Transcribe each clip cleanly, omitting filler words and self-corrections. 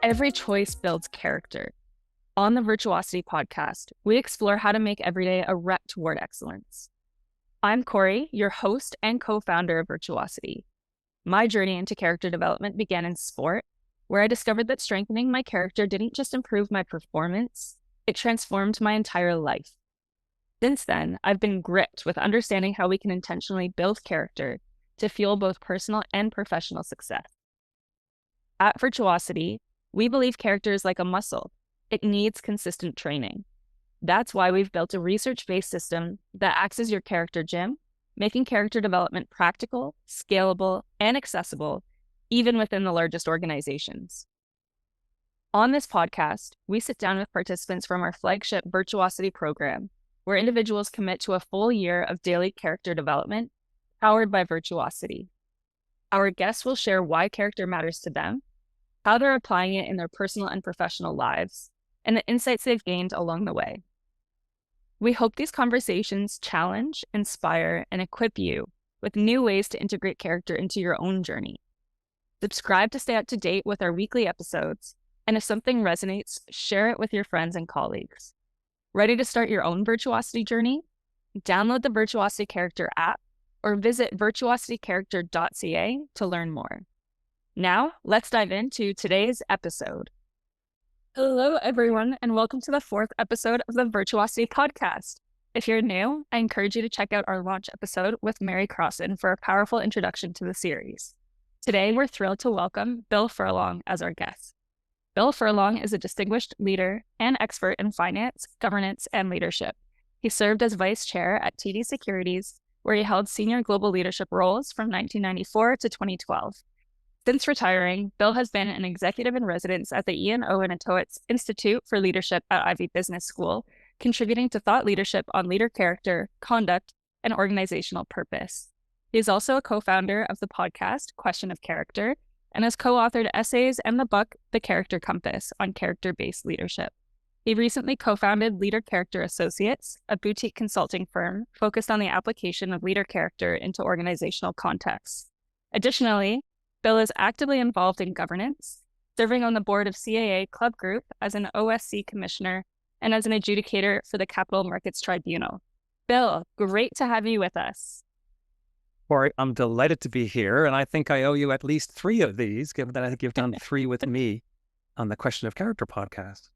Every choice builds character. On the Virtuosity podcast, we explore how to make every day a rep toward excellence. I'm Corey, your host and co-founder of Virtuosity. My journey into character development began in sport, where I discovered that strengthening my character didn't just improve my performance, it transformed my entire life. Since then, I've been gripped with understanding how we can intentionally build character to fuel both personal and professional success. At Virtuosity, we believe character is like a muscle. It needs consistent training. That's why we've built a research-based system that acts as your character gym, making character development practical, scalable, and accessible, even within the largest organizations. On this podcast, we sit down with participants from our flagship Virtuosity program, where individuals commit to a full year of daily character development powered by Virtuosity. Our guests will share why character matters to them, how they're applying it in their personal and professional lives, and the insights they've gained along the way. We hope these conversations challenge, inspire, and equip you with new ways to integrate character into your own journey. Subscribe to stay up to date with our weekly episodes, and if something resonates, share it with your friends and colleagues. Ready to start your own Virtuosity journey? Download the Virtuosity Character app or visit virtuositycharacter.ca to learn more. Now, let's dive into today's episode. Hello, everyone, and welcome to the fourth episode of the Virtuosity podcast. If you're new, I encourage you to check out our launch episode with Mary Crossan for a powerful introduction to the series. Today, we're thrilled to welcome Bill Furlong as our guest. Bill Furlong is a distinguished leader and expert in finance, governance, and leadership. He served as vice chair at TD Securities, where he held senior global leadership roles from 1994 to 2012. Since retiring, Bill has been an executive in residence at the Ian Owen Atowitz Institute for Leadership at Ivey Business School, contributing to thought leadership on leader character, conduct, and organizational purpose. He is also a co-founder of the podcast, Quotient of Character, and has co-authored essays and the book, The Character Compass, on character-based leadership. He recently co-founded Leader Character Associates, a boutique consulting firm focused on the application of leader character into organizational contexts. Additionally, Bill is actively involved in governance, serving on the board of CAA Club Group as an OSC commissioner and as an adjudicator for the Capital Markets Tribunal. Bill, great to have you with us. Corey, I'm delighted to be here, and I think I owe you at least 3 of these, given that I think you've done 3 with me on the Question of Character podcast.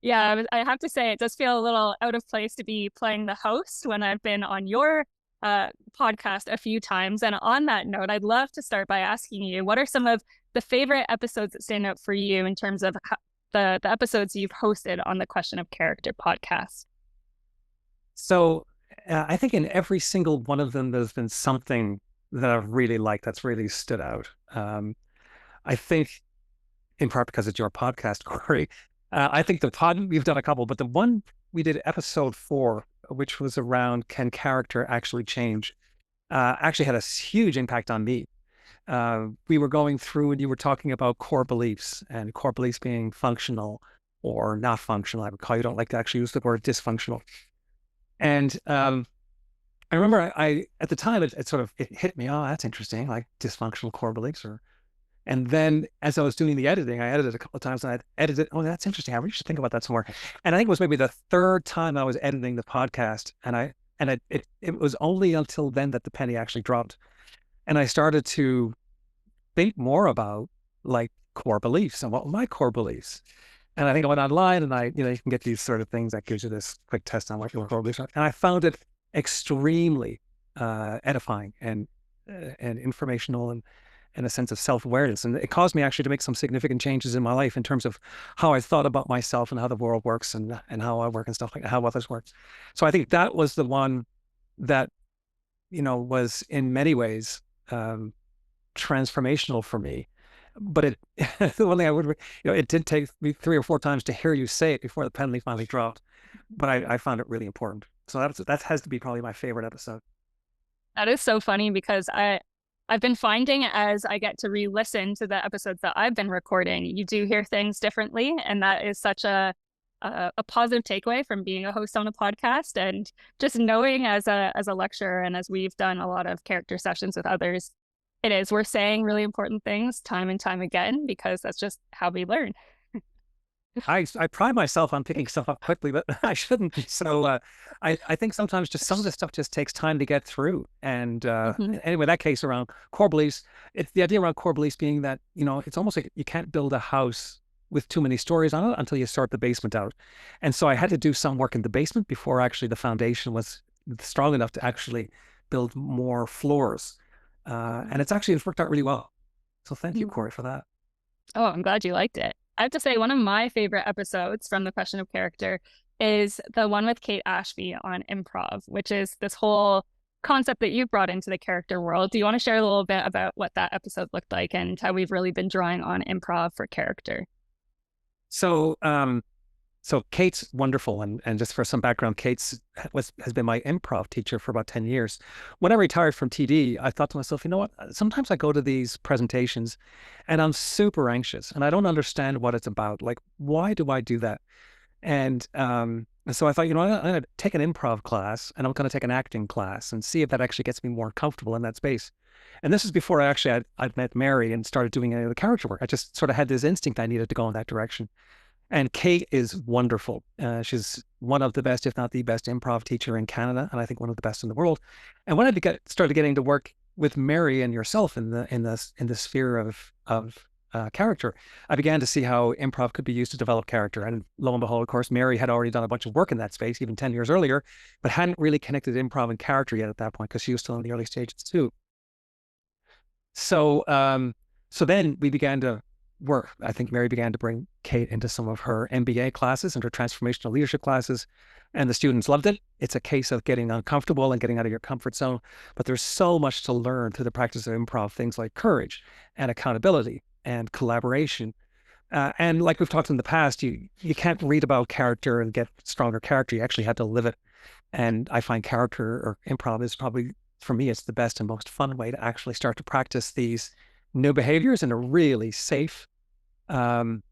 Yeah, I have to say, it does feel a little out of place to be playing the host when I've been on your podcast a few times. And on that note, I'd love to start by asking you, what are some of the favorite episodes that stand out for you in terms of the episodes you've hosted on the Question of Character podcast? So I think in every single one of them, there's been something that I've really liked that's really stood out. I think in part because it's your podcast, Corey, I think we've done a couple, but the one we did episode 4, which was around can character actually change, actually had a huge impact on me. We were going through and you were talking about core beliefs and core beliefs being functional or not functional. I recall you don't like to actually use the word dysfunctional. And I remember I at the time, it hit me, oh, that's interesting, like dysfunctional core beliefs. And then as I was doing the editing, I edited a couple of times and I'd edited, oh, that's interesting. I really should think about that some more. And I think it was maybe the 3rd time I was editing the podcast. And it was only until then that the penny actually dropped. And I started to think more about like core beliefs and what were my core beliefs. And I think I went online and you can get these sort of things that gives you this quick test on what your core beliefs are. And I found it extremely edifying and informational and a sense of self-awareness. And it caused me actually to make some significant changes in my life in terms of how I thought about myself and how the world works and how I work and stuff like that, how others work. So I think that was the one that, was in many ways transformational for me. But the one thing I would, it did take me 3 or 4 times to hear you say it before the penalty finally dropped. But I found it really important. So that has to be probably my favorite episode. That is so funny because I've been finding as I get to re-listen to the episodes that I've been recording, you do hear things differently. And that is such a positive takeaway from being a host on a podcast, and just knowing as a lecturer and as we've done a lot of character sessions with others, we're saying really important things time and time again because that's just how we learn. I pride myself on picking stuff up quickly, but I shouldn't. So I think sometimes just some of this stuff just takes time to get through. And Mhm. anyway, that case around core beliefs, it's the idea around core beliefs being that, it's almost like you can't build a house with too many stories on it until you start the basement out. And so I had to do some work in the basement before actually the foundation was strong enough to actually build more floors. And it's worked out really well. So thank you, Mhm. Corey, for that. Oh, I'm glad you liked it. I have to say, one of my favorite episodes from the question of character is the one with Kate Ashby on improv, which is this whole concept that you brought into the character world. Do you want to share a little bit about what that episode looked like and how we've really been drawing on improv for character? So so Kate's wonderful, and just for some background, has been my improv teacher for about 10 years. When I retired from TD, I thought to myself, you know what? Sometimes I go to these presentations and I'm super anxious and I don't understand what it's about. Like, why do I do that? And so I thought, I'm going to take an improv class and I'm going to take an acting class and see if that actually gets me more comfortable in that space. And this is before I'd met Mary and started doing any of the character work. I just sort of had this instinct I needed to go in that direction. And Kate is wonderful. She's one of the best, if not the best, improv teacher in Canada, and I think one of the best in the world. And when started getting to work with Mary and yourself in the sphere of character, I began to see how improv could be used to develop character. And lo and behold, of course, Mary had already done a bunch of work in that space, even 10 years earlier, but hadn't really connected improv and character yet at that point because she was still in the early stages too. So, so then we began to work. I think Mary began to bring Kate into some of her MBA classes and her transformational leadership classes, and the students loved it. It's a case of getting uncomfortable and getting out of your comfort zone, but there's so much to learn through the practice of improv, things like courage and accountability and collaboration. And like we've talked in the past, you can't read about character and get stronger character. You actually have to live it. And I find character or improv is probably, for me, it's the best and most fun way to actually start to practice these new behaviors in a really safe and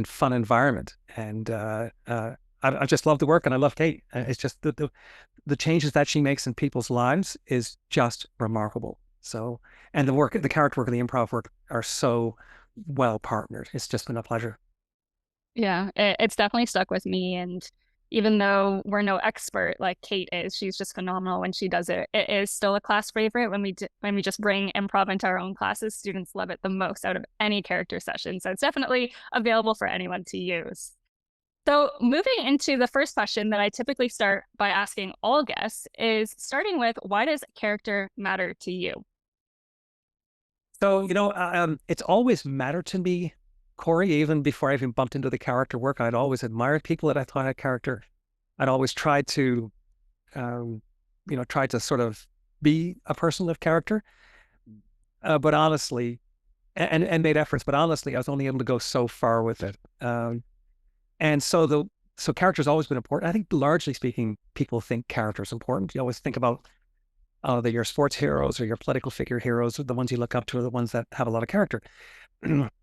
fun environment. And I just love the work, and I love Kate. It's just the changes that she makes in people's lives is just remarkable. So, and the character work, and the improv work are so well partnered. It's just been a pleasure. Yeah, it's definitely stuck with me. And even though we're no expert like Kate is, she's just phenomenal when she does it. It is still a class favorite when we just bring improv into our own classes. Students love it the most out of any character session. So it's definitely available for anyone to use. So moving into the first question that I typically start by asking all guests is starting with, why does character matter to you? So, it's always mattered to me, Corey, even before I even bumped into the character work. I'd always admired people that I thought had character. I'd always um, tried to sort of be a person of character. But honestly, and made efforts, but honestly, I was only able to go so far with it. And so character's always been important. I think largely speaking, people think character is important. You always think about your sports heroes or your political figure heroes, or the ones you look up to are the ones that have a lot of character.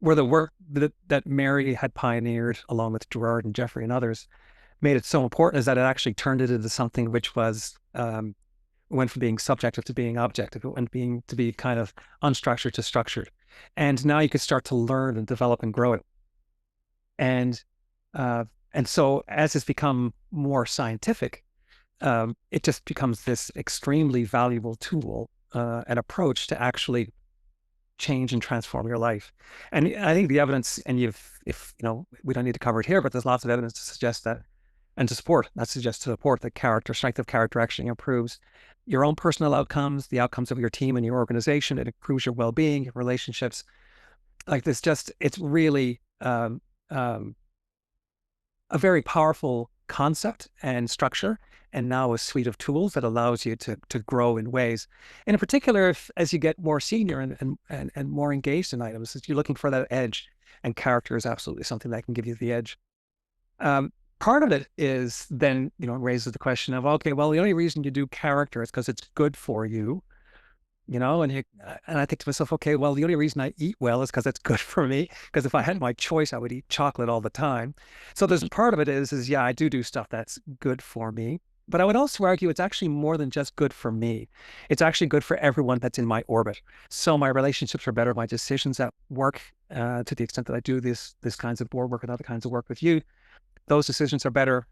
Where the work that Mary had pioneered along with Gerard and Jeffrey and others made it so important is that it actually turned it into something which was went from being subjective to being objective, and being to be kind of unstructured to structured. And now you could start to learn and develop and grow it. And uh, and so as it's become more scientific, it just becomes this extremely valuable tool and approach to actually change and transform your life. And I think the evidence, and if we don't need to cover it here, but there's lots of evidence to suggest that, and to support that strength of character actually improves your own personal outcomes, the outcomes of your team and your organization. It improves your well-being, your relationships. Like this, it's really a very powerful concept and structure, and now a suite of tools that allows you to grow in ways. And in particular, if as you get more senior and more engaged in items, as you're looking for that edge, and character is absolutely something that can give you the edge. Part of it is then, raises the question of, okay, well, the only reason you do character is because it's good for you, and I think to myself, okay, well, the only reason I eat well is because it's good for me. Because if I had my choice, I would eat chocolate all the time. So there's part of it is yeah, I do stuff that's good for me. But I would also argue it's actually more than just good for me. It's actually good for everyone that's in my orbit. So my relationships are better. My decisions at work, to the extent that I do this kinds of board work and other kinds of work with you, those decisions are better.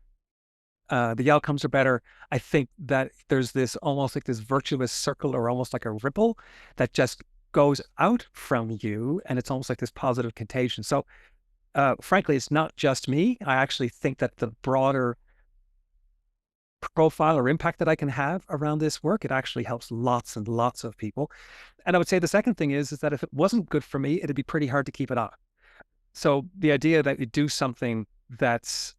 The outcomes are better. I think that there's this almost like this virtuous circle or almost like a ripple that just goes out from you, and it's almost like this positive contagion. So frankly, it's not just me. I actually think that the broader profile or impact that I can have around this work, it actually helps lots and lots of people. And I would say the second thing is that if it wasn't good for me, it'd be pretty hard to keep it up. So the idea that you do something that's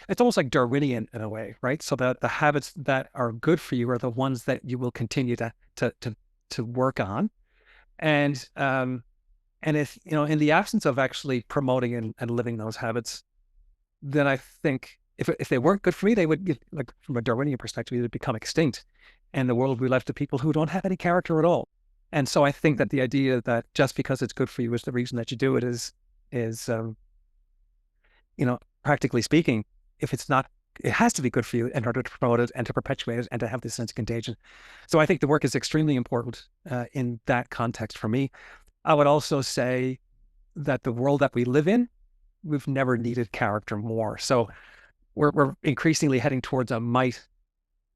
it's almost like Darwinian in a way, right? So that the habits that are good for you are the ones that you will continue to work on. And if, in the absence of actually promoting and living those habits, then I think if they weren't good for me, they would, like from a Darwinian perspective, they would become extinct, and the world would be left to people who don't have any character at all. And so I think that the idea that just because it's good for you is the reason that you do it is practically speaking, if it's not, it has to be good for you in order to promote it and to perpetuate it and to have this sense of contagion. So I think the work is extremely important in that context for me. I would also say that the world that we live in, we've never needed character more. So we're increasingly heading towards a might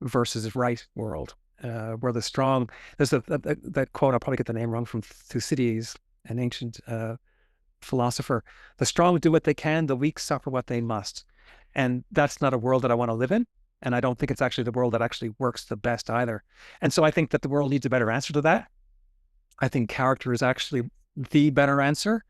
versus right world, where the strong, there's that quote, I'll probably get the name wrong, from Thucydides, an ancient philosopher. The strong do what they can, the weak suffer what they must. And that's not a world that I want to live in. And I don't think it's actually the world that actually works the best either. And so I think that the world needs a better answer to that. I think character is actually the better answer,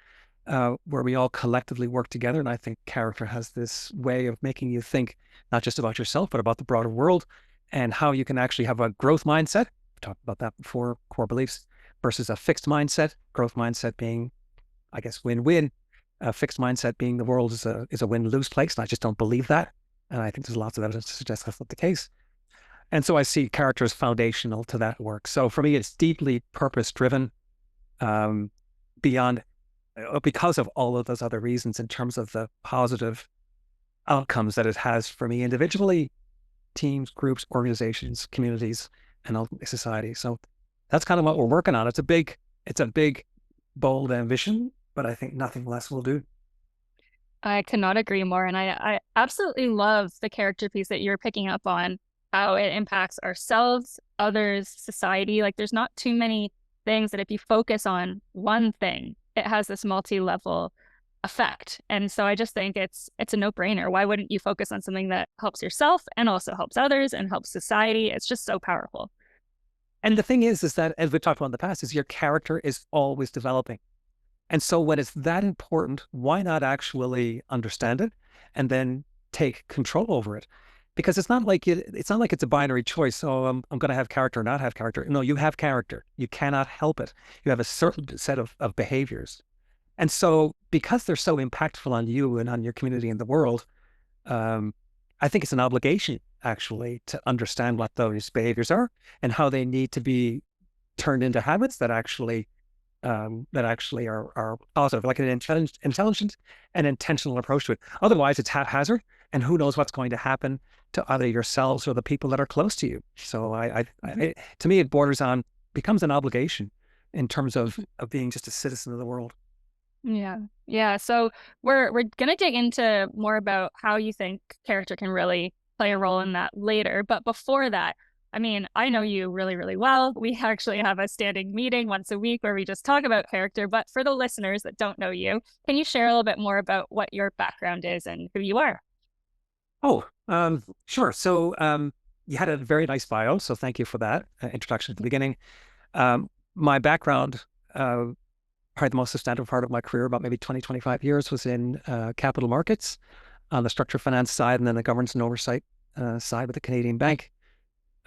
where we all collectively work together. And I think character has this way of making you think not just about yourself, but about the broader world and how you can actually have a growth mindset. We talked about that before, core beliefs, versus a fixed mindset, growth mindset being, I guess, win-win. A fixed mindset being the world is a win-lose place. And I just don't believe that. And I think there's lots of evidence to suggest that's not the case. And so I see character as foundational to that work. So for me, it's deeply purpose-driven, beyond, because of all of those other reasons in terms of the positive outcomes that it has for me individually, teams, groups, organizations, communities, and ultimately society. So that's kind of what we're working on. It's a big, bold ambition, but I think nothing less will do. I cannot agree more. And I absolutely love the character piece that you're picking up on, how it impacts ourselves, others, society. Like there's not too many things that if you focus on one thing, it has this multi-level effect. And so I just think it's a no-brainer. Why wouldn't you focus on something that helps yourself and also helps others and helps society? It's just so powerful. And the thing is that, as we've talked about in the past, is your character is always developing. And so when it's that important, why not actually understand it and then take control over it? Because it's not like it's a binary choice. So I'm going to have character or not have character. No, you have character. You cannot help it. You have a certain set of behaviors. And so because they're so impactful on you and on your community and the world, I think it's an obligation actually to understand what those behaviors are and how they need to be turned into habits that actually are positive, like an intelligent and intentional approach to it. Otherwise, it's haphazard, and who knows what's going to happen to either yourselves or the people that are close to you. So to me, it becomes an obligation in terms of being just a citizen of the world. Yeah. Yeah. So we're gonna dig into more about how you think character can really play a role in that later. But before that, I mean, I know you really, really well. We actually have a standing meeting once a week where we just talk about character. But for the listeners that don't know you, can you share a little bit more about what your background is and who you are? Oh, sure. So you had a very nice bio, so thank you for that introduction at the beginning. My background, probably the most substantive part of my career, about maybe 20, 25 years, was in capital markets on the structured finance side and then the governance and oversight side with the Canadian bank.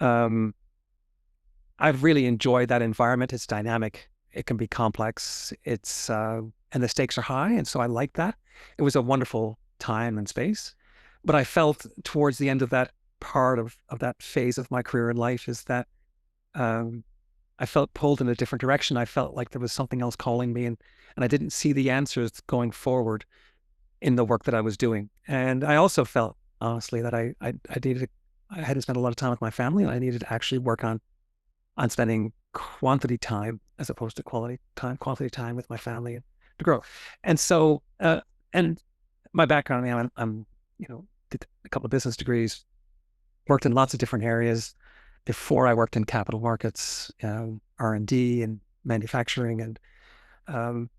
I've really enjoyed that environment. It's dynamic. It can be complex. And the stakes are high. And so I like that. It was a wonderful time and space. But I felt towards the end of that part of that phase of my career in life is that I felt pulled in a different direction. I felt like there was something else calling me, and I didn't see the answers going forward in the work that I was doing. And I also felt, honestly, that I needed I had to spend a lot of time with my family, and I needed to actually work on spending quantity time as opposed to quality time with my family to grow. And so, and my background, I mean, did a couple of business degrees, worked in lots of different areas. Before I worked in capital markets, R&D and manufacturing. Um,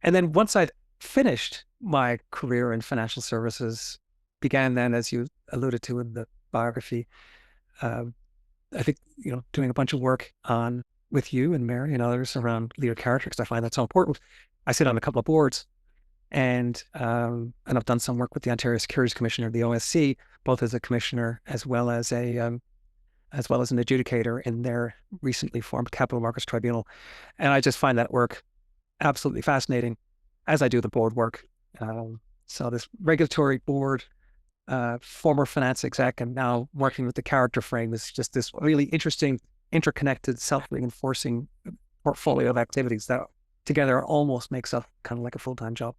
and then once I'd finished my career in financial services, began then, as you alluded to in the biography, uh, I think, doing a bunch of work on with you and Mary and others around leader character, because I find that so important. I sit on a couple of boards, and I've done some work with the Ontario Securities Commissioner, the OSC, both as a commissioner as well as an adjudicator in their recently formed Capital Markets Tribunal. And I just find that work absolutely fascinating, as I do the board work. So this regulatory board, former finance exec, and now working with the character frame is just this really interesting, interconnected, self-reinforcing portfolio of activities that together almost makes up kind of like a full-time job.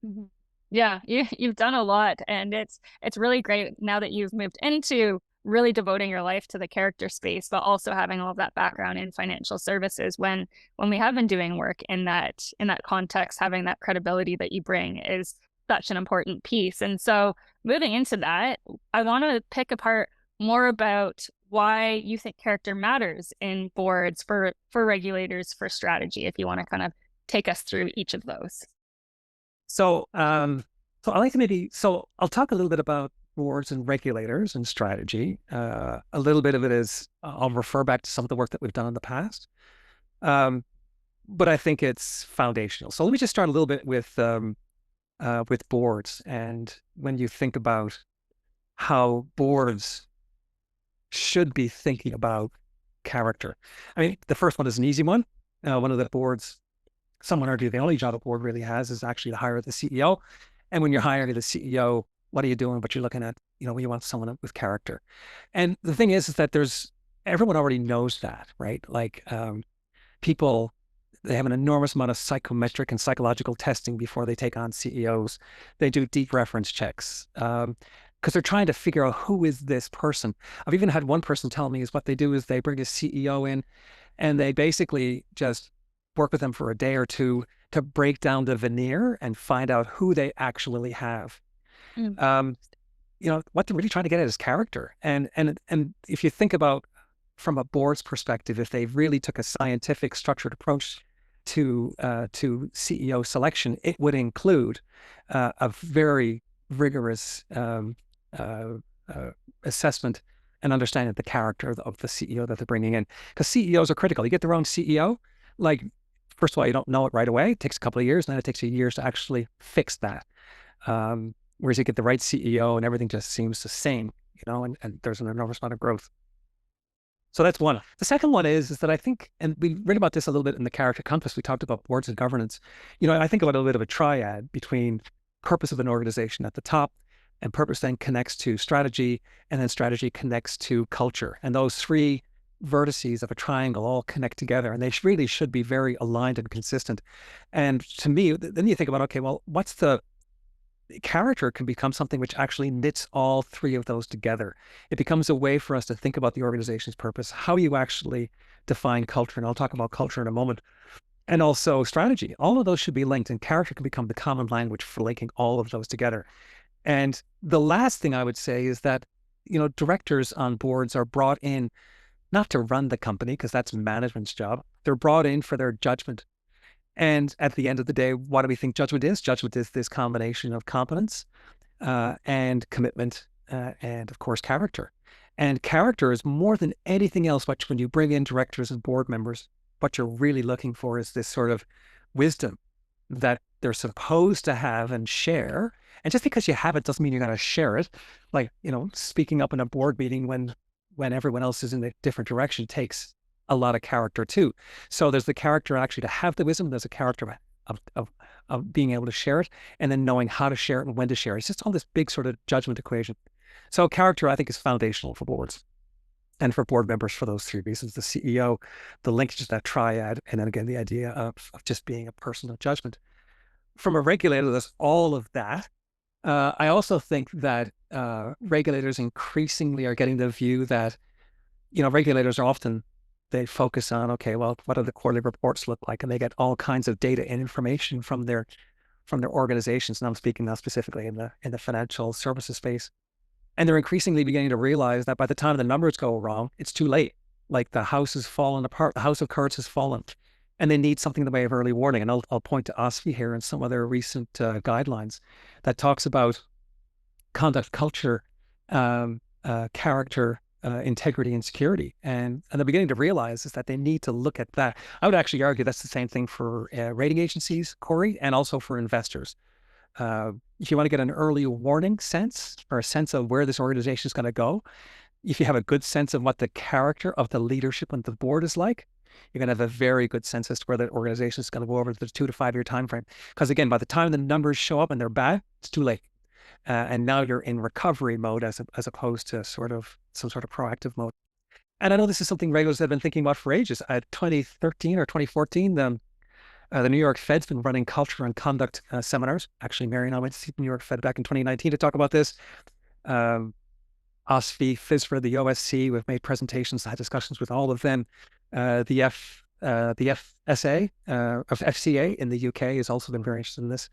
Mhm. Yeah, you've done a lot, and it's really great now that you've moved into really devoting your life to the character space, but also having all of that background in financial services. When we have been doing work in that context, having that credibility that you bring is such an important piece. And so moving into that, I want to pick apart more about why you think character matters in boards for regulators for strategy, if you want to kind of take us through each of those. So I like to I'll talk a little bit about boards and regulators and strategy. A little bit of it is I'll refer back to some of the work that we've done in the past. But I think it's foundational. So let me just start a little bit with boards. And when you think about how boards should be thinking about character, I mean, the first one is an easy one. One of the boards, some would argue the only job a board really has is actually to hire the CEO. And when you're hiring the CEO, what are you doing? But you're looking at, you want someone with character. And the thing is that everyone already knows that, right? Like people, they have an enormous amount of psychometric and psychological testing before they take on CEOs. They do deep reference checks because they're trying to figure out who is this person. I've even had one person tell me is what they do is they bring a CEO in and they basically just work with them for a day or two to break down the veneer and find out who they actually have. Mm. Um, what they're really trying to get at is character. And if you think about from a board's perspective, if they really took a scientific, structured approach to CEO selection, it would include a very rigorous uh, assessment and understanding of the character of the CEO that they're bringing in. Because CEOs are critical. You get the wrong CEO, like first of all, you don't know it right away. It takes a couple of years, and then it takes you years to actually fix that. Whereas you get the right CEO and everything just seems the same, and there's an enormous amount of growth. So that's one. The second one is that I think, and we read about this a little bit in the character compass, we talked about boards and governance. I think about a little bit of a triad between purpose of an organization at the top, and purpose then connects to strategy, and then strategy connects to culture. And those three vertices of a triangle all connect together, and they really should be very aligned and consistent. And to me, then you think about, okay, well, what's the character can become something which actually knits all three of those together. It becomes a way for us to think about the organization's purpose, how you actually define culture, and I'll talk about culture in a moment, and also strategy. All of those should be linked, and character can become the common language for linking all of those together. And the last thing I would say is that, directors on boards are brought in not to run the company, because that's management's job. They're brought in for their judgment. And at the end of the day, what do we think judgment is? Judgment is this combination of competence and commitment and, of course, character. And character is more than anything else, but when you bring in directors and board members, what you're really looking for is this sort of wisdom that they're supposed to have and share. And just because you have it doesn't mean you're going to share it. Like, speaking up in a board meeting when everyone else is in a different direction takes a lot of character too. So there's the character actually to have the wisdom. There's a character of being able to share it, and then knowing how to share it and when to share it. It's just all this big sort of judgment equation. So character, I think, is foundational for boards and for board members for those three reasons: the CEO, the linkage to that triad, and then again, the idea of just being a person of judgment. From a regulator, there's all of that. I also think that regulators increasingly are getting the view that, regulators are often, they focus on, okay, well, what do the quarterly reports look like? And they get all kinds of data and information from their organizations. And I'm speaking now specifically in the financial services space. And they're increasingly beginning to realize that by the time the numbers go wrong, it's too late. Like the house has fallen apart, the house of cards has fallen, and they need something in the way of early warning. And I'll point to OSFI here and some other recent guidelines that talks about conduct, culture, character, integrity, and security. And they're beginning to realize is that they need to look at that. I would actually argue that's the same thing for rating agencies, Corey, and also for investors. If you want to get an early warning sense or a sense of where this organization is going to go, if you have a good sense of what the character of the leadership and the board is like, you're going to have a very good sense as to where that organization is going to go over the 2 to 5 year time frame. Because again, by the time the numbers show up and they're bad, it's too late. And now you're in recovery mode as opposed to some sort of proactive mode. And I know this is something regulators have been thinking about for ages. 2013 or 2014, the New York Fed's been running culture and conduct seminars. Actually, Mary and I went to see the New York Fed back in 2019 to talk about this. OSFI, FISRA, the OSC, we've made presentations, had discussions with all of them. The FSA, of FCA in the UK has also been very interested in this.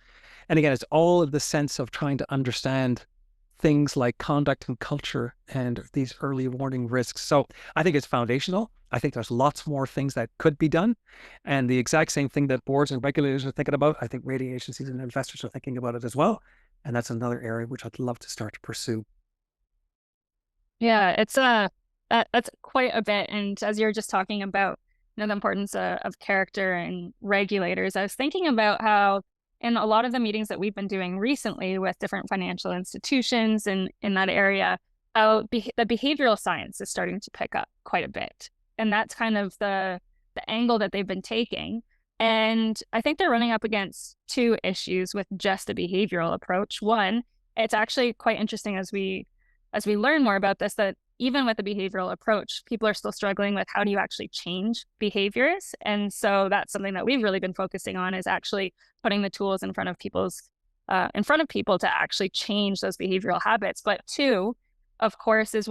And again, it's all of the sense of trying to understand things like conduct and culture and these early warning risks. So I think it's foundational. I think there's lots more things that could be done. And the exact same thing that boards and regulators are thinking about, I think rating agencies and investors are thinking about it as well. And that's another area which I'd love to start to pursue. Yeah, it's that's quite a bit. And as you're just talking about, the importance of character and regulators, I was thinking about how in a lot of the meetings that we've been doing recently with different financial institutions and in that area, how the behavioral science is starting to pick up quite a bit. And that's kind of the angle that they've been taking. And I think they're running up against two issues with just a behavioral approach. One, it's actually quite interesting as we learn more about this, that even with a behavioral approach, people are still struggling with how do you actually change behaviors. And so that's something that we've really been focusing on, is actually putting the tools in front of people to actually change those behavioral habits. But two, of course, is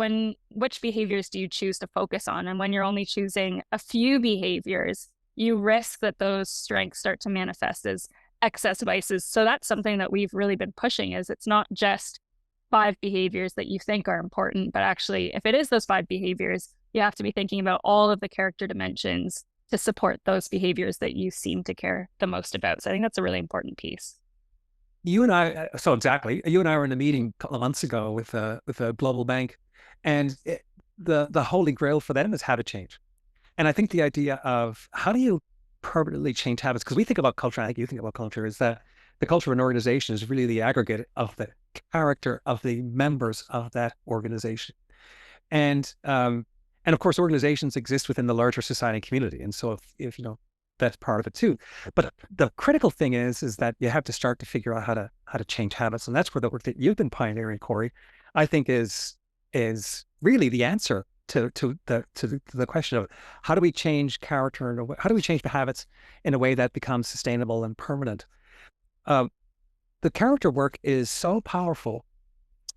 which behaviors do you choose to focus on? And when you're only choosing a few behaviors, you risk that those strengths start to manifest as excess vices. So that's something that we've really been pushing, is it's not just 5 behaviors that you think are important, but actually, if it is those 5 behaviors, you have to be thinking about all of the character dimensions to support those behaviors that you seem to care the most about. So I think that's a really important piece. Exactly. You and I were in a meeting a couple of months ago with a global bank, and the holy grail for them is habit change. And I think the idea of how do you permanently change habits, because we think about culture, I think you think about culture, is that the culture of an organization is really the aggregate of the character of the members of that organization. And of course, organizations exist within the larger society and community. And so if that's part of it too. But the critical thing is that you have to start to figure out how to change habits. And that's where the work that you've been pioneering, Corey, I think is really the answer to the question of how do we change character and how do we change the habits in a way that becomes sustainable and permanent. The character work is so powerful.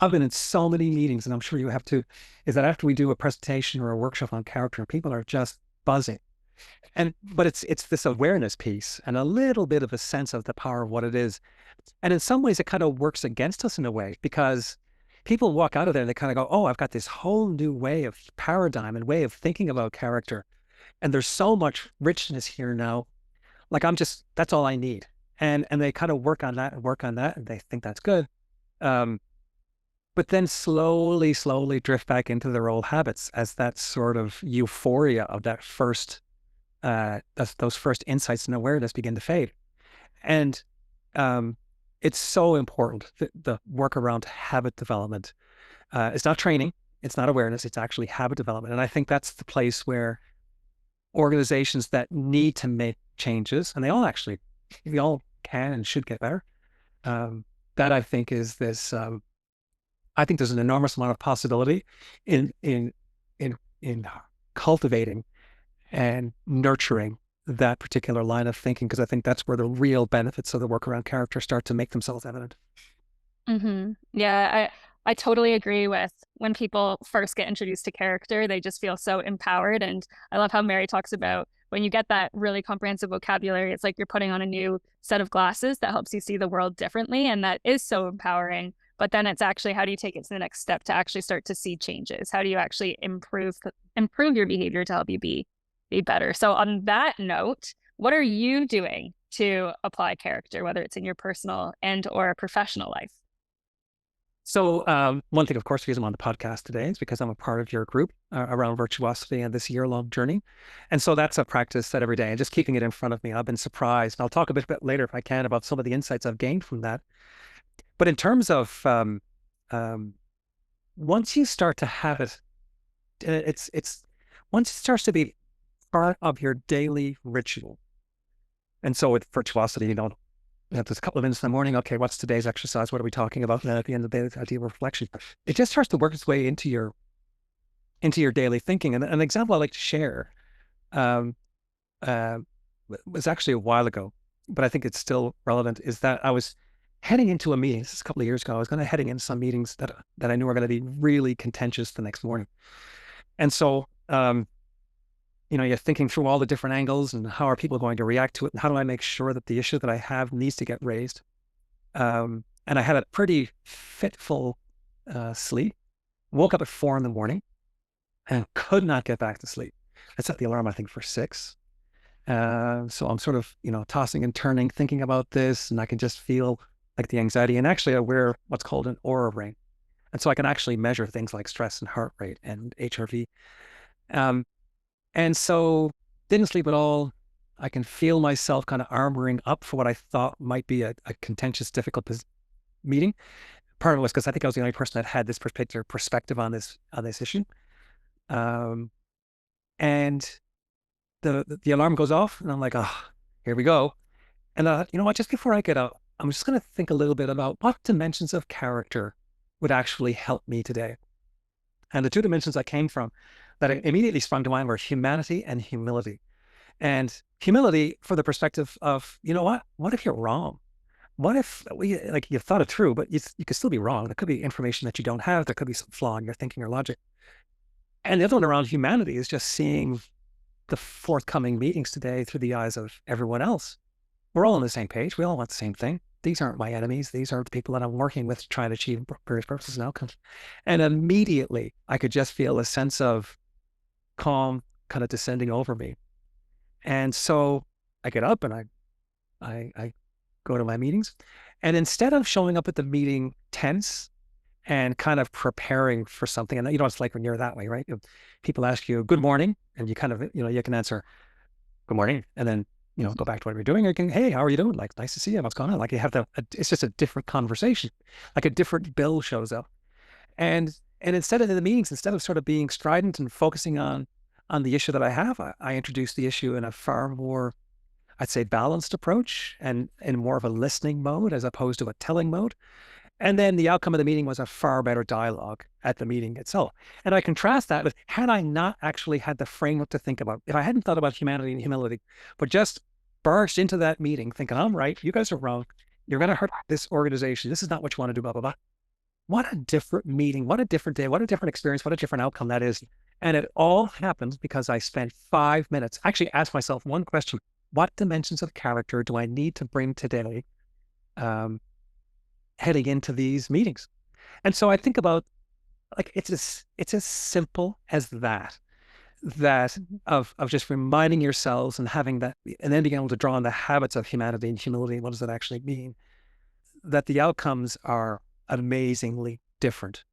I've been in so many meetings, and I'm sure you have too, is that after we do a presentation or a workshop on character, people are just buzzing. But it's this awareness piece and a little bit of a sense of the power of what it is. And in some ways, it kind of works against us in a way, because people walk out of there and they kind of go, oh, I've got this whole new way of paradigm and way of thinking about character. And there's so much richness here now. Like that's all I need. And they kind of work on that and they think that's good. But then slowly drift back into their old habits as that sort of euphoria of that those first insights and awareness begin to fade. And it's so important, the work around habit development. It's not training, it's not awareness, it's actually habit development. And I think that's the place where organizations that need to make changes, and we all can and should get better. That I think is this. I think there's an enormous amount of possibility in cultivating and nurturing that particular line of thinking, because I think that's where the real benefits of the work around character start to make themselves evident. Yeah, I totally agree with when people first get introduced to character, they just feel so empowered. And I love how Mary talks about when you get that really comprehensive vocabulary, it's like you're putting on a new set of glasses that helps you see the world differently. And that is so empowering. But then it's actually how do you take it to the next step to actually start to see changes? How do you actually improve your behavior to help you be better? So on that note, what are you doing to apply character, whether it's in your personal and or professional life? So one thing, of course, the reason I'm on the podcast today is because I'm a part of your group around virtuosity and this year-long journey. And so that's a practice that every day and just keeping it in front of me. I've been surprised. And I'll talk a bit later if I can about some of the insights I've gained from that. But in terms of um, once you start to have it, it's once it starts to be part of your daily ritual. And so with virtuosity, there's a couple of minutes in the morning. Okay, what's today's exercise? What are we talking about? And then at the end of the day, the idea of reflection. It just starts to work its way into your daily thinking. And an example I like to share um, uh, was actually a while ago, but I think it's still relevant. Is that I was heading into a meeting. This is a couple of years ago. I was going to heading into some meetings that I knew were going to be really contentious the next morning. And so you're thinking through all the different angles and how are people going to react to it, and how do I make sure that the issue that I have needs to get raised. And I had a pretty fitful sleep. Woke up at 4 a.m. and could not get back to sleep. I set the alarm, I think, for 6. So I'm sort of, tossing and turning, thinking about this, and I can just feel like the anxiety. And actually, I wear what's called an Aura ring, and so I can actually measure things like stress and heart rate and HRV. And so didn't sleep at all. I can feel myself kind of armoring up for what I thought might be a contentious, difficult meeting. Part of it was because I think I was the only person that had this particular perspective on this issue. Um, and the alarm goes off, and I'm like, oh, here we go. And you know what? Just before I get up, I'm just going to think a little bit about what dimensions of character would actually help me today. And the two dimensions I came from that immediately sprung to mind were humanity and humility. And humility for the perspective of, you know what? What if you're wrong? What if you thought it through, but you could still be wrong? There could be information that you don't have. There could be some flaw in your thinking or logic. And the other one around humanity is just seeing the forthcoming meetings today through the eyes of everyone else. We're all on the same page. We all want the same thing. These aren't my enemies. These are the people that I'm working with to try to achieve various purposes and outcomes. And immediately I could just feel a sense of calm kind of descending over me. And so I get up and I go to my meetings. And instead of showing up at the meeting tense and kind of preparing for something, and it's like when you're that way, right? People ask you, good morning. And you kind of, you can answer, good morning. And then, go back to what you're doing. You can, hey, how are you doing? Like, nice to see you. What's going on? Like you have it's just a different conversation. Like a different bill shows up. And instead of the meetings, instead of sort of being strident and focusing on the issue that I have, I introduced the issue in a far more, I'd say, balanced approach and in more of a listening mode as opposed to a telling mode. And then the outcome of the meeting was a far better dialogue at the meeting itself. And I contrast that with, had I not actually had the framework to think about, if I hadn't thought about humanity and humility, but just barged into that meeting thinking, I'm right, you guys are wrong, you're going to hurt this organization, this is not what you want to do, blah, blah, blah. What a different meeting, what a different day, what a different experience, what a different outcome that is. And it all happens because I spent 5 minutes, actually asked myself one question: what dimensions of character do I need to bring today heading into these meetings? And so I think about, like, it's as simple as that of just reminding yourselves and having that, and then being able to draw on the habits of humanity and humility. What does that actually mean? That the outcomes are amazingly different.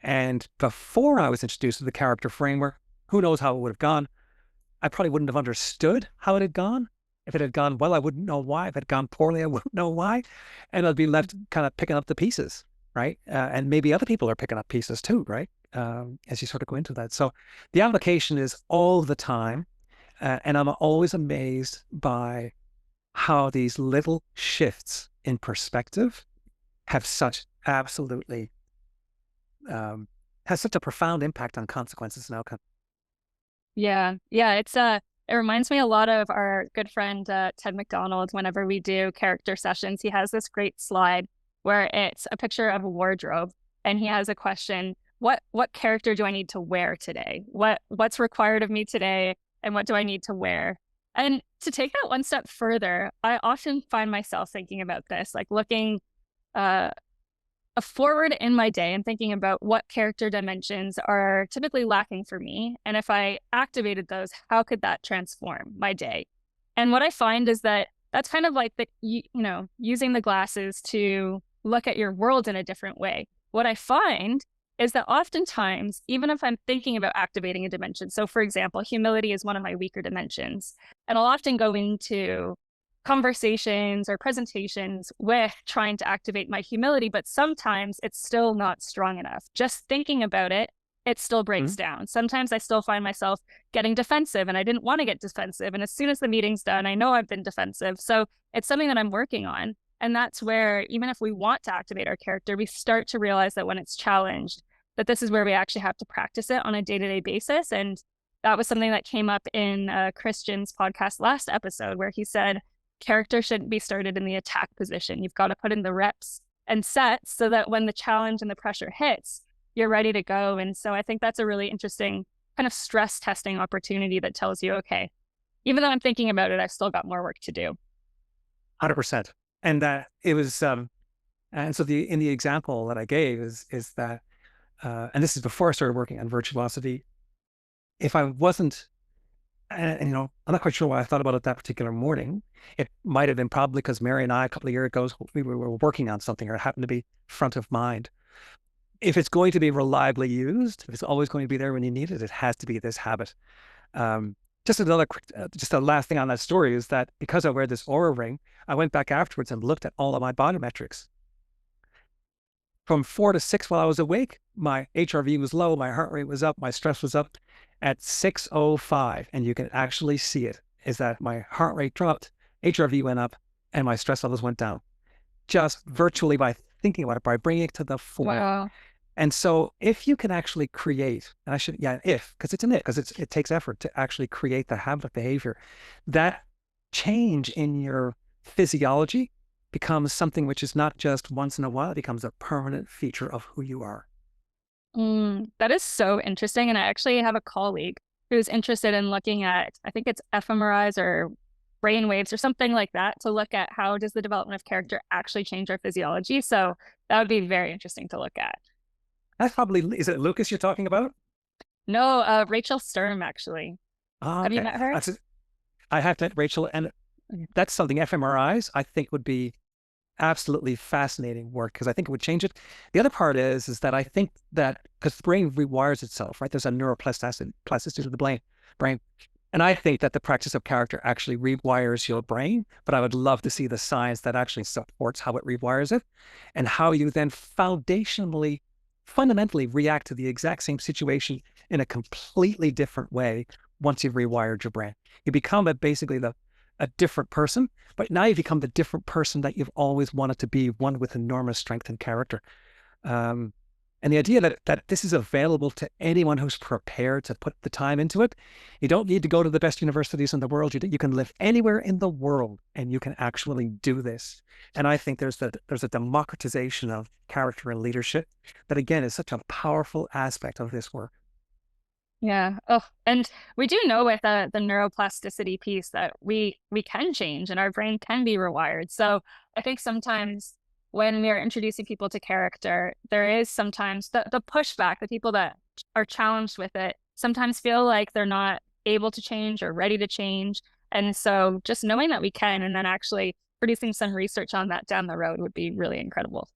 And before I was introduced to the character framework, who knows how it would have gone? I probably wouldn't have understood how it had gone. If it had gone well, I wouldn't know why. If it had gone poorly, I wouldn't know why. And I'd be left kind of picking up the pieces, right? And maybe other people are picking up pieces too, right? As you sort of go into that. So the application is all the time. And I'm always amazed by how these little shifts in perspective have such absolutely, has such a profound impact on consequences and outcomes. Yeah. Yeah. It reminds me a lot of our good friend, Ted McDonald. Whenever we do character sessions, he has this great slide where it's a picture of a wardrobe and he has a question, what character do I need to wear today? What's required of me today and what do I need to wear? And to take that one step further, I often find myself thinking about this, like looking uh, forward in my day and thinking about what character dimensions are typically lacking for me. And if I activated those, how could that transform my day? And what I find is that that's kind of like using the glasses to look at your world in a different way. What I find is that oftentimes, even if I'm thinking about activating a dimension, so for example, humility is one of my weaker dimensions, and I'll often go into conversations or presentations with trying to activate my humility, but sometimes it's still not strong enough. Just thinking about it, it still breaks Mhm. down. Sometimes I still find myself getting defensive and I didn't want to get defensive. And as soon as the meeting's done, I know I've been defensive. So it's something that I'm working on. And that's where, even if we want to activate our character, we start to realize that when it's challenged, that this is where we actually have to practice it on a day-to-day basis. And that was something that came up in Christian's podcast last episode, where he said, character shouldn't be started in the attack position. You've got to put in the reps and sets so that when the challenge and the pressure hits, you're ready to go. And so I think that's a really interesting kind of stress testing opportunity that tells you, okay, even though I'm thinking about it, I've still got more work to do. 100%. And it was, and so in the example that I gave is that, and this is before I started working on Virtuosity. If I wasn't, and I'm not quite sure why I thought about it that particular morning. It might have been probably because Mary and I, a couple of years ago, we were working on something, or it happened to be front of mind. If it's going to be reliably used, if it's always going to be there when you need it, it has to be this habit. Um, just another quick, just a last thing on that story is that because I wear this Aura ring, I went back afterwards and looked at all of my body metrics. From 4 to 6 while I was awake, my HRV was low, my heart rate was up, my stress was up. At 6:05, and you can actually see it, is that my heart rate dropped, HRV went up, and my stress levels went down. Just virtually by thinking about it, by bringing it to the fore. Wow. And so if you can actually create, and because it's an it, because it takes effort to actually create the habit of behavior, that change in your physiology becomes something which is not just once in a while, it becomes a permanent feature of who you are. That is so interesting. And I actually have a colleague who's interested in looking at, I think it's fMRIs or brain waves or something like that, to look at how does the development of character actually change our physiology. So that would be very interesting to look at. That's probably, is it Lucas you're talking about? No, Rachel Sturm, actually. Oh, Have you okay. met her? I have to, Rachel, and that's something fMRIs I think would be absolutely fascinating work, because I think it would change it. The other part is that I think that because the brain rewires itself, right? There's a neuroplasticity of the brain. And I think that the practice of character actually rewires your brain, but I would love to see the science that actually supports how it rewires it and how you then fundamentally react to the exact same situation in a completely different way once you've rewired your brain. You become basically a different person, but now you become the different person that you've always wanted to be, one with enormous strength and character. And the idea that this is available to anyone who's prepared to put the time into it. You don't need to go to the best universities in the world. You can live anywhere in the world and you can actually do this. And I think there's a democratization of character and leadership that, again, is such a powerful aspect of this work. Yeah. Oh, and we do know with the neuroplasticity piece that we can change and our brain can be rewired. So I think sometimes when we're introducing people to character, there is sometimes the pushback, the people that are challenged with it sometimes feel like they're not able to change or ready to change. And so just knowing that we can and then actually producing some research on that down the road would be really incredible.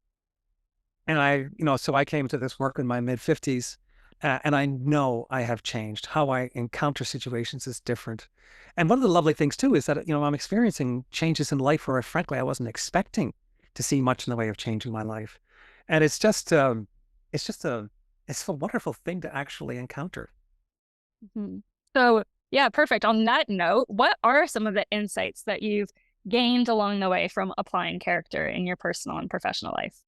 And so I came to this work in my mid-50s, and I know I have changed. How I encounter situations is different. And one of the lovely things too is that, I'm experiencing changes in life where frankly I wasn't expecting to see much in the way of changing my life. And it's a wonderful thing to actually encounter. Mhm. So yeah, perfect. On that note, what are some of the insights that you've gained along the way from applying character in your personal and professional life?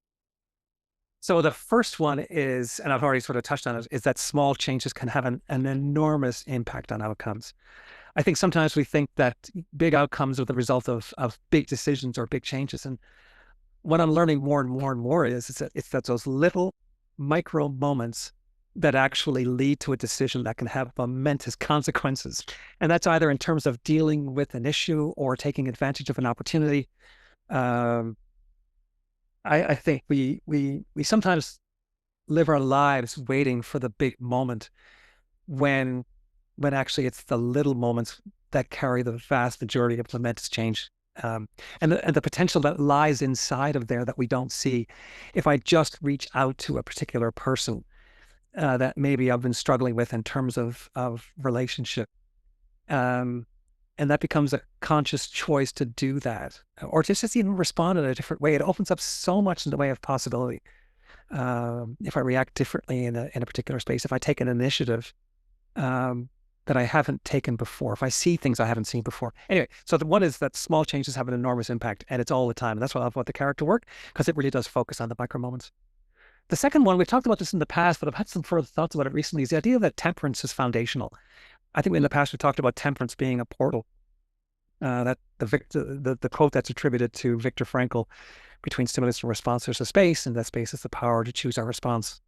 So the first one is, and I've already sort of touched on it, is that small changes can have an enormous impact on outcomes. I think sometimes we think that big outcomes are the result of big decisions or big changes. And what I'm learning more and more and more is that those little micro moments that actually lead to a decision that can have momentous consequences. And that's either in terms of dealing with an issue or taking advantage of an opportunity. Um, I think we sometimes live our lives waiting for the big moment when actually it's the little moments that carry the vast majority of momentous change. Um, and the potential that lies inside of there that we don't see. If I just reach out to a particular person that maybe I've been struggling with in terms of relationship, um, and that becomes a conscious choice to do that, or just even respond in a different way, it opens up so much in the way of possibility. If I react differently in a particular space, if I take an initiative um, that I haven't taken before, if I see things I haven't seen before. Anyway, so the one is that small changes have an enormous impact, and it's all the time. And that's what I love about the character work, because it really does focus on the micro moments. The second one, we've talked about this in the past, but I've had some further thoughts about it recently, is the idea that temperance is foundational. I think in the past we talked about temperance being a portal. That the quote that's attributed to Viktor Frankl, between stimulus and response, there's a space, and that space is the power to choose our response.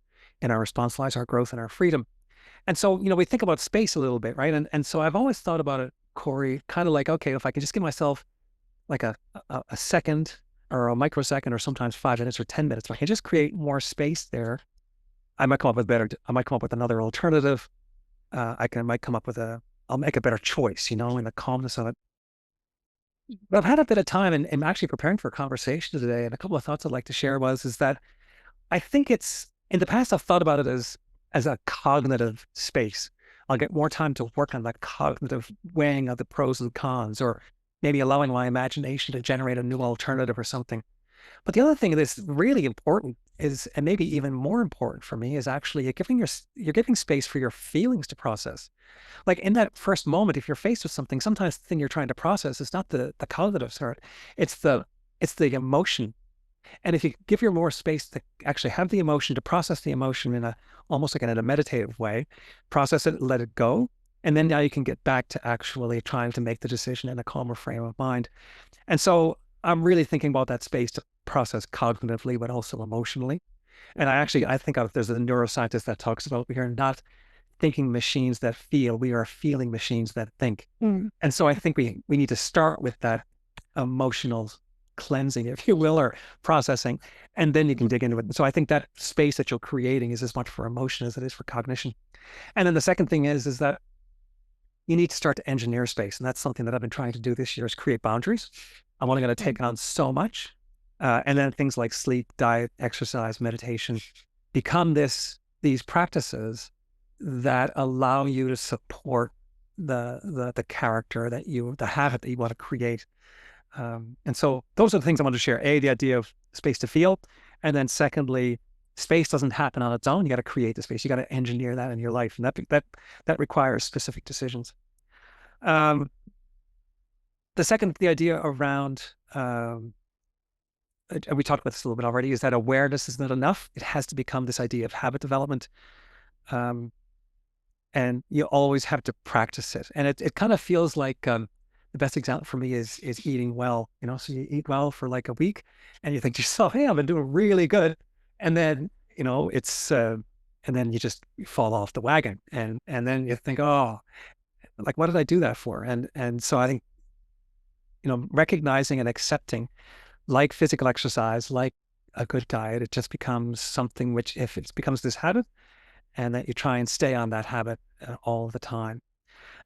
In our response lies our growth and our freedom. And so, we think about space a little bit, right? And so I've always thought about it, Corey, kind of like, okay, if I can just give myself like a second or a microsecond, or sometimes 5 minutes or 10 minutes, if I can just create more space there, I might come up with I might come up with another alternative. Might come up with I'll make a better choice, in the calmness of it. But I've had a bit of time and actually preparing for a conversation today, and a couple of thoughts I'd like to share is that I think it's, in the past, I've thought about it as a cognitive space. I'll get more time to work on that cognitive weighing of the pros and cons, or maybe allowing my imagination to generate a new alternative or something. But the other thing that's really important is, and maybe even more important for me, is actually you're giving space for your feelings to process. Like in that first moment, if you're faced with something, sometimes the thing you're trying to process is not the cognitive sort, it's the emotion. And if you give your more space to actually have the emotion, to process the emotion in almost like in a meditative way, process it, let it go. And then now you can get back to actually trying to make the decision in a calmer frame of mind. And so I'm really thinking about that space to process cognitively, but also emotionally. And I think there's a neuroscientist that talks about, we are not thinking machines that feel, we are feeling machines that think. And so I think we need to start with that emotional cleansing, if you will, or processing, and then you can dig into it. So I think that space that you're creating is as much for emotion as it is for cognition. And then the second thing is that you need to start to engineer space. And that's something that I've been trying to do this year, is create boundaries. I'm only going to take on so much. And then things like sleep, diet, exercise, meditation become these practices that allow you to support the character the habit that you want to create. And so those are the things I want to share. The idea of space to feel. And then secondly, space doesn't happen on its own. You got to create the space. You got to engineer that in your life. And that requires specific decisions. The idea around, we talked about this a little bit already, is that awareness is not enough. It has to become this idea of habit development. And you always have to practice it. And it kind of feels like, the best example for me is eating well. So you eat well for like a week, and you think to yourself, "Hey, I've been doing really good," and then and then you just fall off the wagon, and then you think, "Oh, like what did I do that for?" And so I think recognizing and accepting, like physical exercise, like a good diet, it just becomes something which, if it becomes this habit, and that you try and stay on that habit all the time.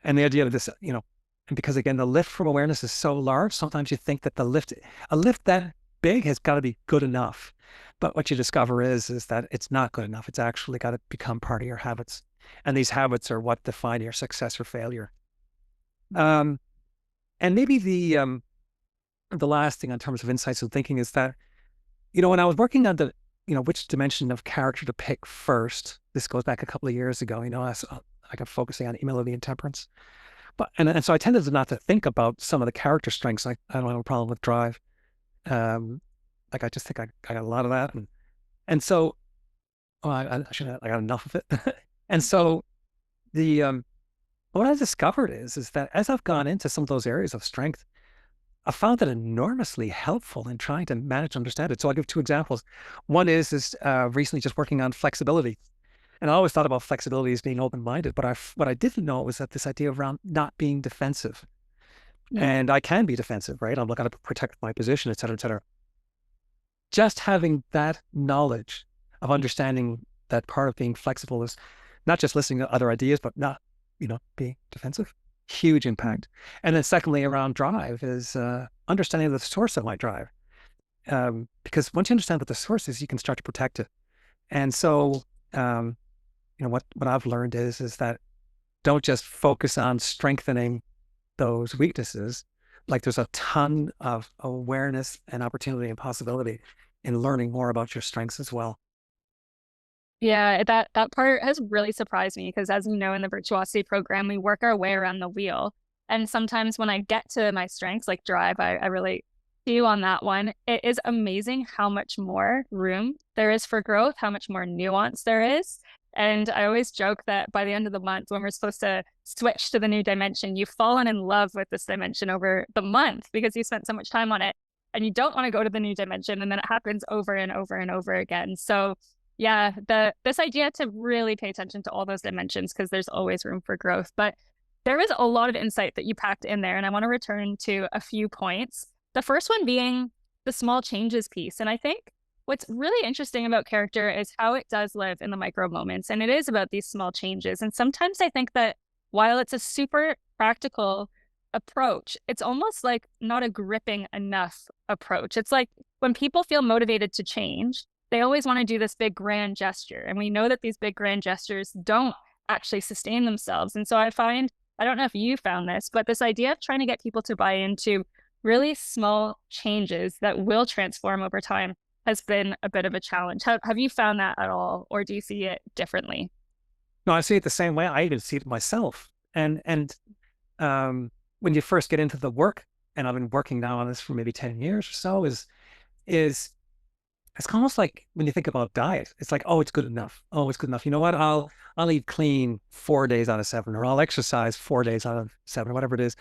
And the idea of this, and because again, the lift from awareness is so large, sometimes you think that a lift that big has got to be good enough. But what you discover is that it's not good enough. It's actually got to become part of your habits. And these habits are what define your success or failure. And maybe the last thing in terms of insights and thinking is that, when I was working on which dimension of character to pick first, this goes back a couple of years ago, I got focusing on humility and temperance. But and so I tended to not to think about some of the character strengths. Like, I don't have a problem with drive. Like I just think I got a lot of that, and so I shouldn't. I got enough of it. And so the what I discovered is that as I've gone into some of those areas of strength, I found it enormously helpful in trying to manage and understand it. So I'll give two examples. One is recently just working on flexibility. And I always thought about flexibility as being open-minded, but what I didn't know was that this idea around not being defensive. Mm. And I can be defensive, right? I'm looking to protect my position, et cetera, et cetera. Just having that knowledge of understanding that part of being flexible is not just listening to other ideas, but not, being defensive. Huge impact. And then secondly, around drive is understanding the source of my drive. Because once you understand what the source is, you can start to protect it. And so, what I've learned is that don't just focus on strengthening those weaknesses. Like there's a ton of awareness and opportunity and possibility in learning more about your strengths as well. Yeah, that part has really surprised me because as you know, in the Virtuosity program, we work our way around the wheel. And sometimes when I get to my strengths, like drive, I relate to you on that one. It is amazing how much more room there is for growth, how much more nuance there is. And I always joke that by the end of the month, when we're supposed to switch to the new dimension, you've fallen in love with this dimension over the month because you spent so much time on it and you don't want to go to the new dimension. And then it happens over and over and over again. So yeah, this idea to really pay attention to all those dimensions because there's always room for growth. But there is a lot of insight that you packed in there, and I want to return to a few points. The first one being the small changes piece. And I think what's really interesting about character is how it does live in the micro moments, and it is about these small changes. And sometimes I think that while it's a super practical approach, it's almost like not a gripping enough approach. It's like when people feel motivated to change, they always want to do this big grand gesture. And we know that these big grand gestures don't actually sustain themselves. And so I don't know if you found this, but this idea of trying to get people to buy into really small changes that will transform over time has been a bit of a challenge. Have you found that at all, or do you see it differently? No, I see it the same way. I even see it myself. And when you first get into the work, and I've been working now on this for maybe 10 years or so, is it's almost like when you think about diet, it's like, oh, it's good enough. Oh, it's good enough. You know what? I'll eat clean 4 days out of 7, or I'll exercise 4 days out of 7, or whatever it is.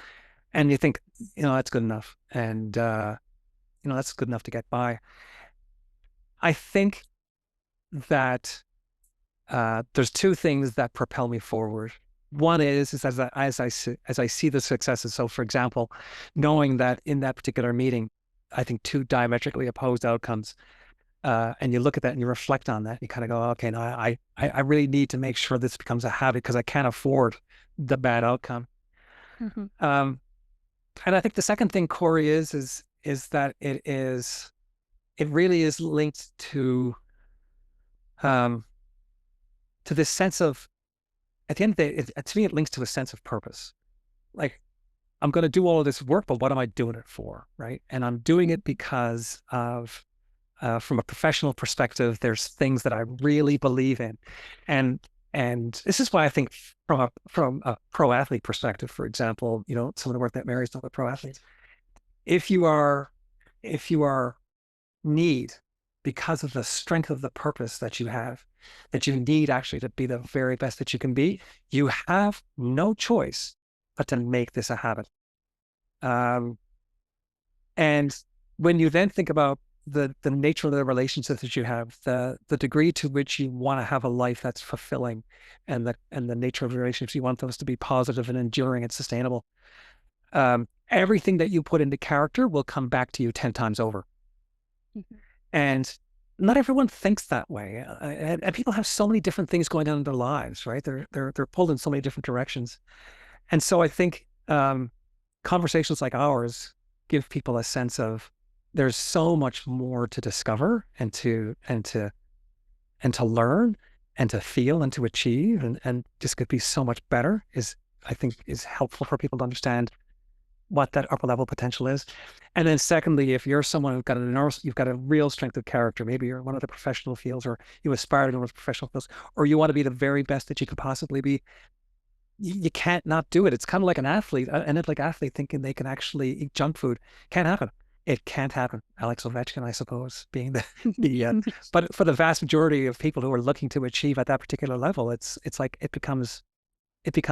And you think, that's good enough. And that's good enough to get by. I think that there's two things that propel me forward. One is as I see the successes. So, for example, knowing that in that particular meeting, I think two diametrically opposed outcomes, and you look at that and you reflect on that, you kind of go, okay, no, I really need to make sure this becomes a habit because I can't afford the bad outcome. Mm-hmm. And I think the second thing, Corey, is that it really is linked to this sense of, at the end of the day, to me, it links to a sense of purpose. Like, I'm going to do all of this work, but what am I doing it for, right? And I'm doing it because of, from a professional perspective, there's things that I really believe in, and this is why I think from a pro athlete perspective, for example, some of the work that Mary's done with pro athletes, if you are need because of the strength of the purpose that you have, that you need actually to be the very best that you can be, you have no choice but to make this a habit. And when you then think about the nature of the relationships that you have, the degree to which you want to have a life that's fulfilling, and the nature of relationships, you want those to be positive and enduring and sustainable. Everything that you put into character will come back to you 10 times over. Mm-hmm. And not everyone thinks that way. And people have so many different things going on in their lives, right? They're pulled in so many different directions. And so I think conversations like ours give people a sense of there's so much more to discover and to learn and to feel and to achieve, and just could be so much better, I think is helpful for people to understand what that upper level potential is. And then secondly, if you're someone you've got a real strength of character, maybe you're in one of the professional fields, or you aspire to one of the professional fields, or you want to be the very best that you could possibly be, you can't not do it. It's kind of like an athletic athlete thinking they can actually eat junk food. Can't happen. It can't happen. Alex Ovechkin, I suppose, being but for the vast majority of people who are looking to achieve at that particular level, it's like it becomes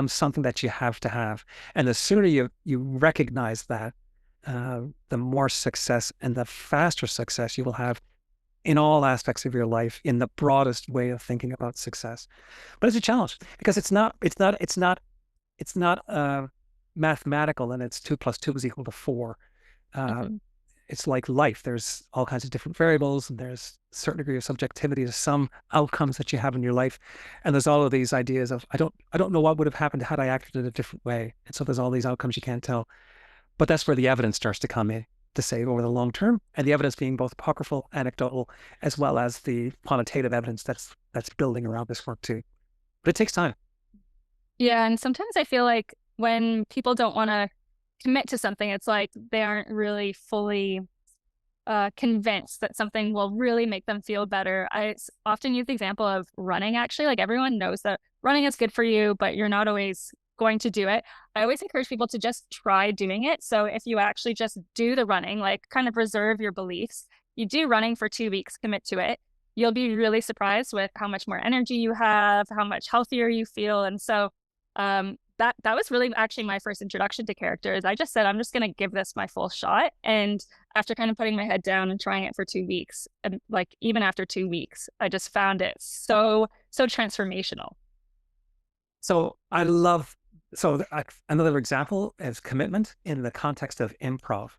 something that you have to have. And the sooner you recognize that, the more success and the faster success you will have in all aspects of your life in the broadest way of thinking about success. But it's a challenge because it's not mathematical and it's 2 + 2 is equal to 4. Uh, Mhm. it's like life. There's all kinds of different variables, and there's a certain degree of subjectivity to some outcomes that you have in your life. And there's all of these ideas of I don't know what would have happened had I acted in a different way. And so there's all these outcomes you can't tell. But that's where the evidence starts to come in to say over the long term, and the evidence being both apocryphal, anecdotal, as well as the quantitative evidence that's building around this work too. But it takes time. Yeah, and sometimes I feel like when people don't want to commit to something, it's like they aren't really fully convinced that something will really make them feel better. Often use the example of running, actually. Like everyone knows that running is good for you, but you're not always going to do it. I always encourage people to just try doing it. So if you actually just do the running, like kind of reserve your beliefs, you do running for 2 weeks, commit to it. You'll be really surprised with how much more energy you have, how much healthier you feel. And so that was really actually my first introduction to characters. I just said, I'm just going to give this my full shot. And after kind of putting my head down and trying it for 2 weeks, and like even after 2 weeks, I just found it so transformational. So I love another example is commitment in the context of improv.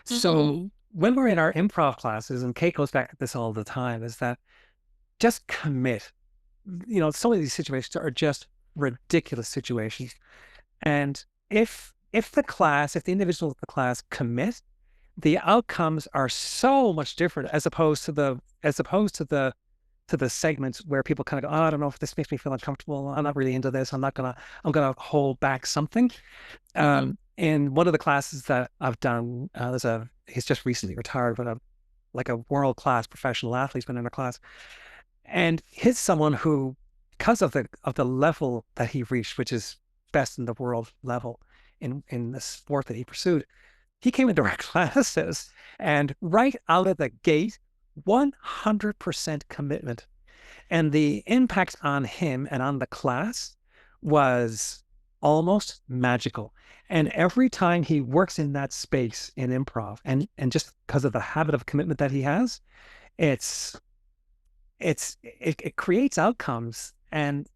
So Mhm. when we're in our improv classes, and Kate goes back to this all the time, is that just commit. So many of these situations are just ridiculous situations. And if the individuals of the class commit, the outcomes are so much different as opposed to the segments where people kind of go, oh, I don't know if this makes me feel uncomfortable. I'm not really into this. I'm gonna hold back something. Mhm. In one of the classes that I've done, he's just recently retired, but like a world-class professional athlete's been in a class. And he's someone who, because of the level that he reached, which is best in the world level in the sport that he pursued, he came into our classes and right out of the gate, 100% commitment. And the impact on him and on the class was almost magical. And every time he works in that space in improv, and just because of the habit of commitment that he has, it's it creates outcomes and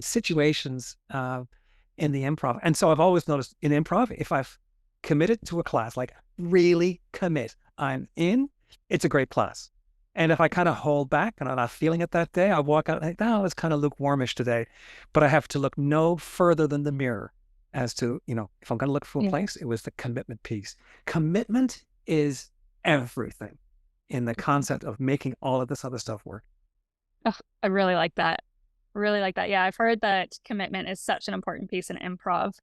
situations in the improv. And so I've always noticed in improv, if I've committed to a class, like really commit, I'm in, it's a great class. And if I kind of hold back and I'm not feeling it that day, I walk out like, no, it's kind of lukewarmish today. But I have to look no further than the mirror as to, if I'm going to look for a Yeah. place, it was the commitment piece. Commitment is everything in the concept of making all of this other stuff work. Ugh, I really like that. Really like that. Yeah, I've heard that commitment is such an important piece in improv.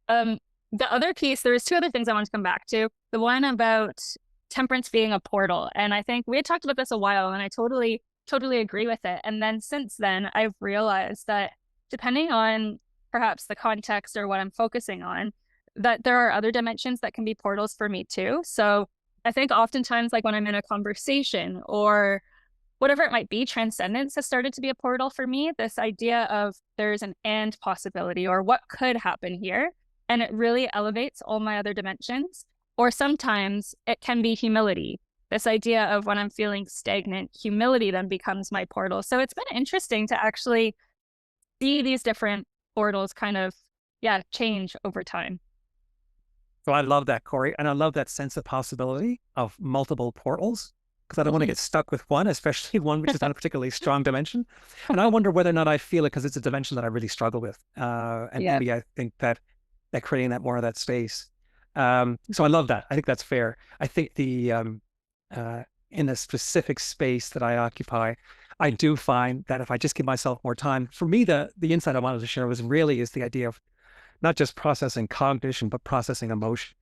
Um, the other piece, there's two other things I want to come back to. The one about temperance being a portal. And I think we had talked about this a while, and I totally agree with it. And then since then, I've realized that depending on perhaps the context or what I'm focusing on, that there are other dimensions that can be portals for me too. So I think oftentimes, like when I'm in a conversation or whatever it might be, transcendence has started to be a portal for me. This idea of there's an and possibility or what could happen here. And it really elevates all my other dimensions. Or sometimes it can be humility. This idea of when I'm feeling stagnant, humility then becomes my portal. So it's been interesting to actually see these different portals kind of, yeah, change over time. So I love that, Corey. And I love that sense of possibility of multiple portals because I don't want to Mhm. get stuck with one, especially one which is not a particularly strong dimension. And I wonder whether or not I feel it because it's a dimension that I really struggle with. And Yeah. maybe I think that creating that more of that space. So I love that. I think that's fair. I think uh, in a specific space that I occupy, I do find that if I just give myself more time, for me, the insight I wanted to share is the idea of not just processing cognition, but processing emotion.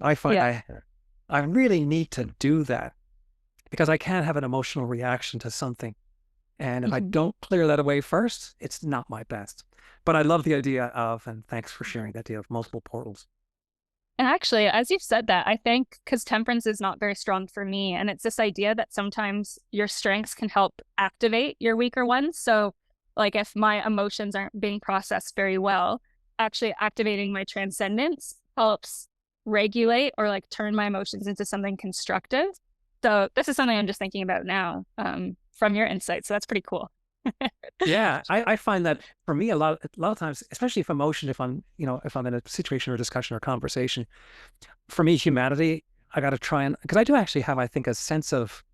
I find Yeah. I really need to do that because I can't have an emotional reaction to something. And if I Mhm. don't clear that away first, it's not my best. But I love the idea of, and thanks for sharing the idea of multiple portals. And actually, as you've said that, I think because temperance is not very strong for me, and it's this idea that sometimes your strengths can help activate your weaker ones. So, like if my emotions aren't being processed very well, actually activating my transcendence helps regulate or like turn my emotions into something constructive. So this is something I'm just thinking about now, from your insight. So that's pretty cool. Yeah, I find that for me a lot of times, especially if emotion, if I'm in a situation or discussion or conversation, for me, humanity, I got to try and, because I do actually have, I think, a sense of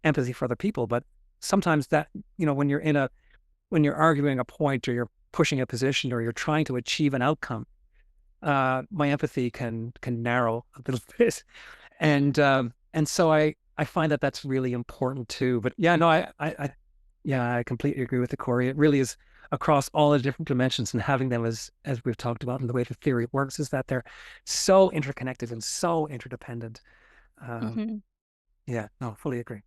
empathy for other people, but sometimes that, when you're arguing a point or you're pushing a position or you're trying to achieve an outcome, my empathy can narrow a little bit, and so I find that that's really important too. But yeah, no, I completely agree with the Corey. It really is across all the different dimensions, and having them as we've talked about, and the way the theory works is that they're so interconnected and so interdependent. Um, Mhm. yeah, no, fully agree.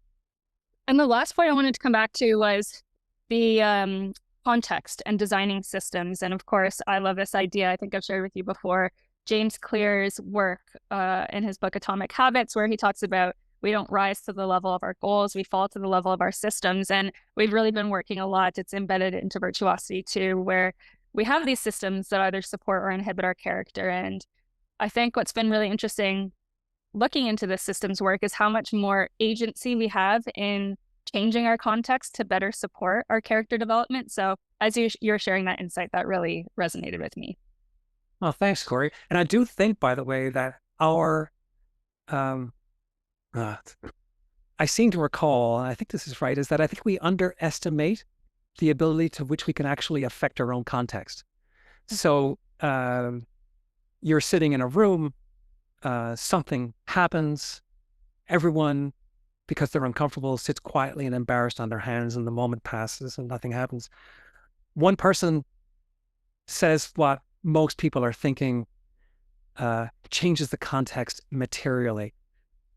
And the last point I wanted to come back to was the context and designing systems. And of course, I love this idea. I think I've shared with you before. James Clear's work in his book Atomic Habits, where he talks about we don't rise to the level of our goals, we fall to the level of our systems. And we've really been working a lot. It's embedded into Virtuosity too, where we have these systems that either support or inhibit our character. And I think what's been really interesting looking into this systems work is how much more agency we have in changing our context to better support our character development. So as you're sharing that insight, that really resonated with me. Well, thanks, Corey. And I do think, by the way, that our um, uh, I seem to recall, and I think this is right, is that I think we underestimate the ability to which we can actually affect our own context. So you're sitting in a room, something happens, everyone, because they're uncomfortable, sits quietly and embarrassed on their hands, and the moment passes and nothing happens. One person says what most people are thinking, changes the context materially.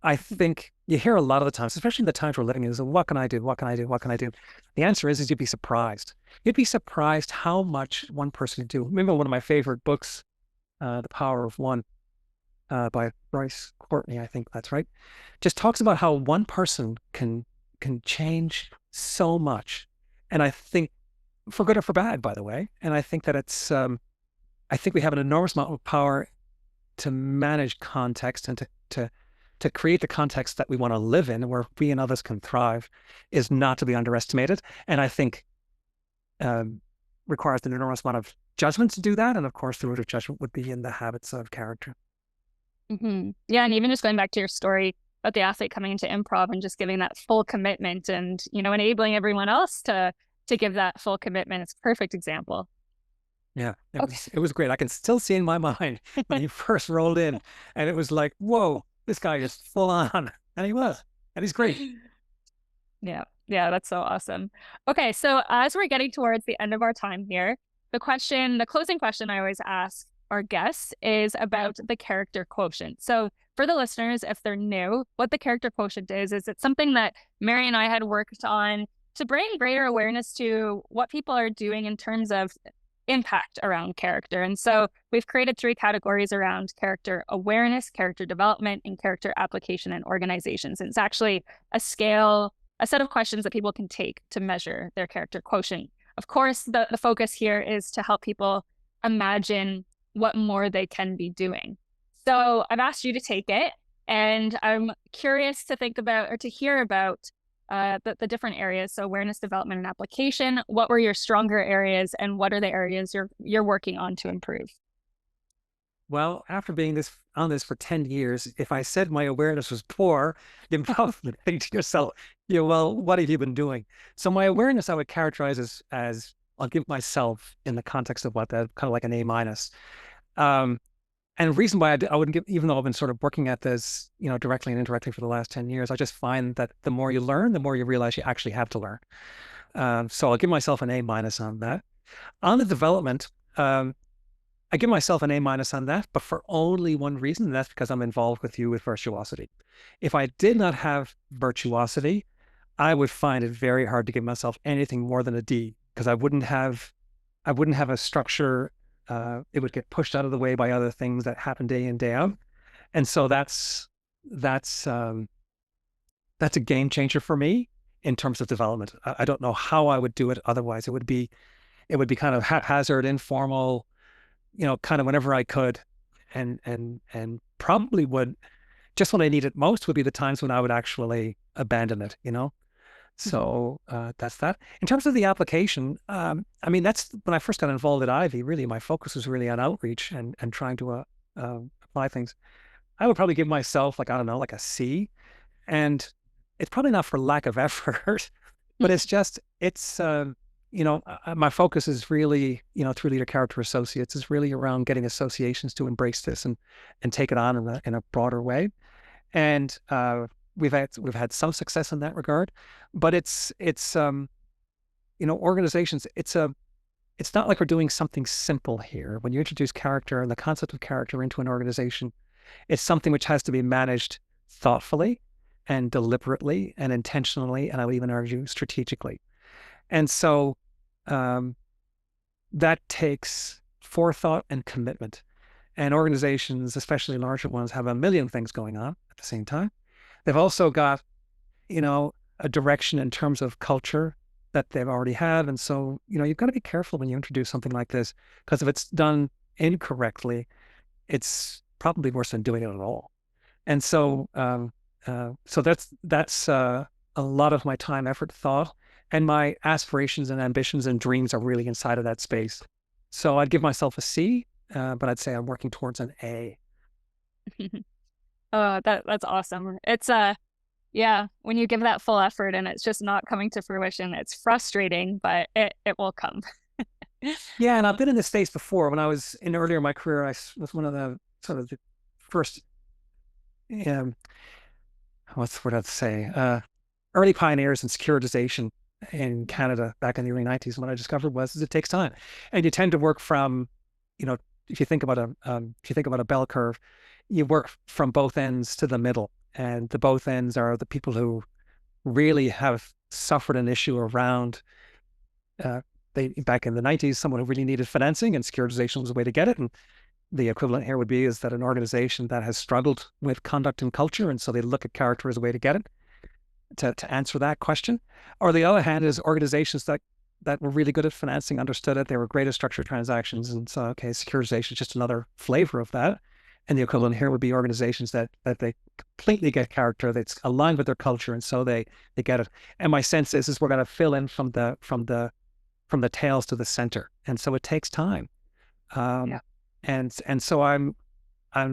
I think you hear a lot of the times, especially in the times we're living in, is what can I do? What can I do? What can I do? The answer is you'd be surprised. You'd be surprised how much one person can do. Remember one of my favorite books, The Power of One, by Bryce Courtney, I think that's right. Just talks about how one person can change so much. And I think for good or for bad, by the way. And I think that I think we have an enormous amount of power to manage context and to create the context that we want to live in, where we and others can thrive, is not to be underestimated. And I think requires an enormous amount of judgment to do that. And of course, the root of judgment would be in the habits of character. Yeah, and even just going back to your story about the athlete coming into improv and just giving that full commitment and enabling everyone else to give that full commitment. It's a perfect example. Yeah, Okay. it was great. I can still see in my mind when he first rolled in, and it was like, whoa, this guy is full on, and he was, and he's great. Yeah. Yeah, that's so awesome. Okay, so as we're getting towards the end of our time here, the closing question I always ask our guests is about the character quotient. So for the listeners, if they're new, what the character quotient is it's something that Mary and I had worked on to bring greater awareness to what people are doing in terms of impact around character. And so we've created 3 categories around character awareness, character development, and character application in organizations. And it's actually a set of questions that people can take to measure their character quotient. Of course, the focus here is to help people imagine what more they can be doing. So I've asked you to take it, and I'm curious to think about or to hear about the different areas. So awareness, development, and application. What were your stronger areas, and what are the areas you're working on to improve? Well, after being on this for 10 years, if I said my awareness was poor, you'd probably think to yourself, yeah, well, what have you been doing? So my awareness I would characterize as I'll give myself in the context of what that kind of like an A minus. Um, and the reason why I wouldn't give, even though I've been sort of working at this, directly and indirectly for the last 10 years, I just find that the more you learn, the more you realize you actually have to learn. So I'll give myself an A minus on that. On the development, I give myself an A minus on that, but for only one reason, and that's because I'm involved with you with Virtuosity. If I did not have Virtuosity, I would find it very hard to give myself anything more than a D, because I wouldn't have a structure. It would get pushed out of the way by other things that happen day in, day out. And so that's a game changer for me in terms of development. I don't know how I would do it otherwise. It would be kind of haphazard, informal, kind of whenever I could, and probably would, just when I need it most, would be the times when I would actually abandon it, you know? Mhm. So that's that. In terms of the application, I mean, that's when I first got involved at Ivy, really, my focus was really on outreach and trying to apply things. I would probably give myself, like, I don't know, like a C. And it's probably not for lack of effort, but it's just, my focus is really, through Leader Character Associates, is really around getting associations to embrace this and take it on in a broader way. And we've had some success in that regard, but organizations, it's not like we're doing something simple here. When you introduce character and the concept of character into an organization, it's something which has to be managed thoughtfully and deliberately and intentionally, and I would even argue strategically. And so um, that takes forethought and commitment. And organizations, especially larger ones, have a million things going on at the same time. They've also got, a direction in terms of culture that they've already had. And so, you've got to be careful when you introduce something like this, because if it's done incorrectly, it's probably worse than doing it at all. And so that's a lot of my time, effort, thought, and my aspirations and ambitions and dreams are really inside of that space. So I'd give myself a C, but I'd say I'm working towards an A. Oh, that's awesome. It's yeah, when you give that full effort and it's just not coming to fruition, it's frustrating, but it will come. Yeah, and I've been in this space before. When I was in earlier in my career, was one of the sort of the first, um, what's the word I'd say, early pioneers in securitization in Canada back in the early 90s. And what I discovered was it takes time, and you tend to work from, you know, if you think about a bell curve, you work from both ends to the middle, and the both ends are the people who really have suffered an issue around. Uh, they back in the 90s, someone who really needed financing, and securitization was a way to get it. And the equivalent here would be is that an organization that has struggled with conduct and culture, and so they look at character as a way to get it, to answer that question. Or the other hand is organizations that were really good at financing, understood it, they were great at structured transactions, and so okay, securitization is just another flavor of that. And the equivalent here would be organizations that they completely get character, that's aligned with their culture, and so they get it. And my sense is we're going to fill in from the tails to the center, and so it takes time. Yeah. Um, and so I'm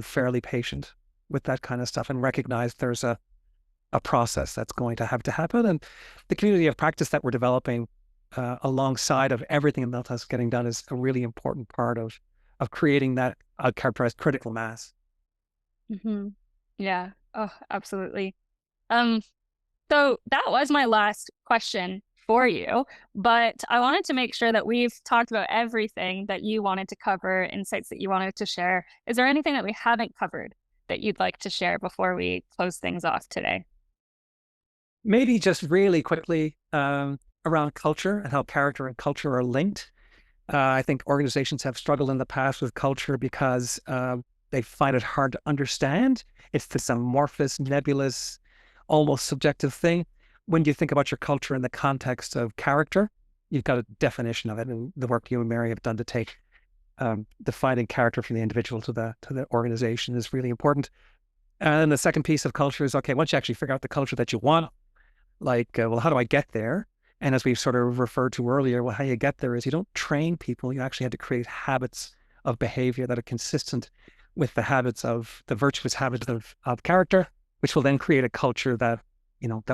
fairly patient with that kind of stuff and recognize there's a process that's going to have to happen. And the community of practice that we're developing alongside of everything else that's getting done is a really important part of creating that characterized critical mass. Hmm. Yeah. Oh, absolutely. Um, so that was my last question for you, but I wanted to make sure that we've talked about everything that you wanted to cover, insights that you wanted to share. Is there anything that we haven't covered that you'd like to share before we close things off today? Maybe just really quickly around culture and how character and culture are linked. I think organizations have struggled in the past with culture because they find it hard to understand. It's this amorphous, nebulous, almost subjective thing. When you think about your culture in the context of character, you've got a definition of it, and the work you and Mary have done to take defining character from the individual to the organization is really important. And the second piece of culture is okay. Once you actually figure out the culture that you want, like, well, how do I get there? And as we've sort of referred to earlier, well, how you get there is you don't train people. You actually have to create habits of behavior that are consistent with the virtuous habits of character, which will then create a culture that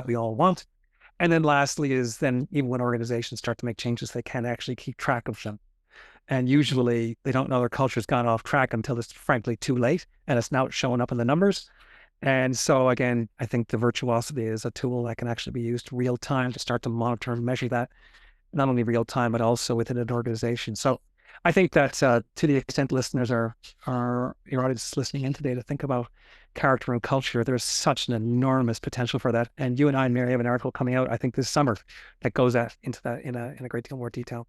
we all want. And then lastly is then even when organizations start to make changes, they can actually keep track of them. And usually they don't know their culture's gone off track until it's frankly too late and it's now showing up in the numbers. And so again, I think the Virtuosity is a tool that can actually be used real time to start to monitor and measure that, not only real time, but also within an organization. So I think that to the extent listeners are your audience is listening in today to think about character and culture, there's such an enormous potential for that. And you and I, Mary, have an article coming out, I think, this summer that goes into that in a great deal more detail.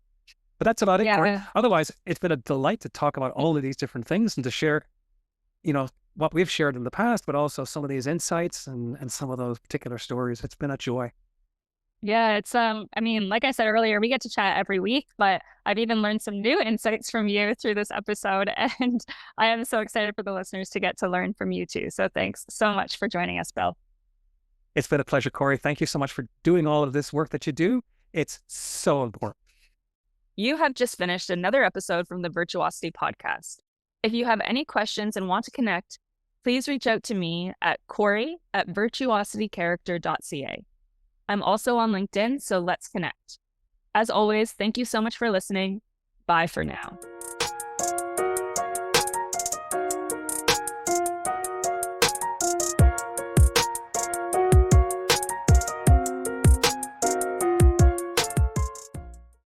But that's about it, Corey. Yeah. Otherwise, it's been a delight to talk about all of these different things and to share, what we've shared in the past, but also some of these insights and some of those particular stories. It's been a joy. Yeah, it's I mean, like I said earlier, we get to chat every week, but I've even learned some new insights from you through this episode, and I am so excited for the listeners to get to learn from you too. So thanks so much for joining us, Bill. It's been a pleasure, Corey. Thank you so much for doing all of this work that you do. It's so important. You have just finished another episode from the Virtuosity podcast. If you have any questions and want to connect, please reach out to me at corey@virtuositycharacter.ca. I'm also on LinkedIn, so let's connect. As always, thank you so much for listening. Bye for now.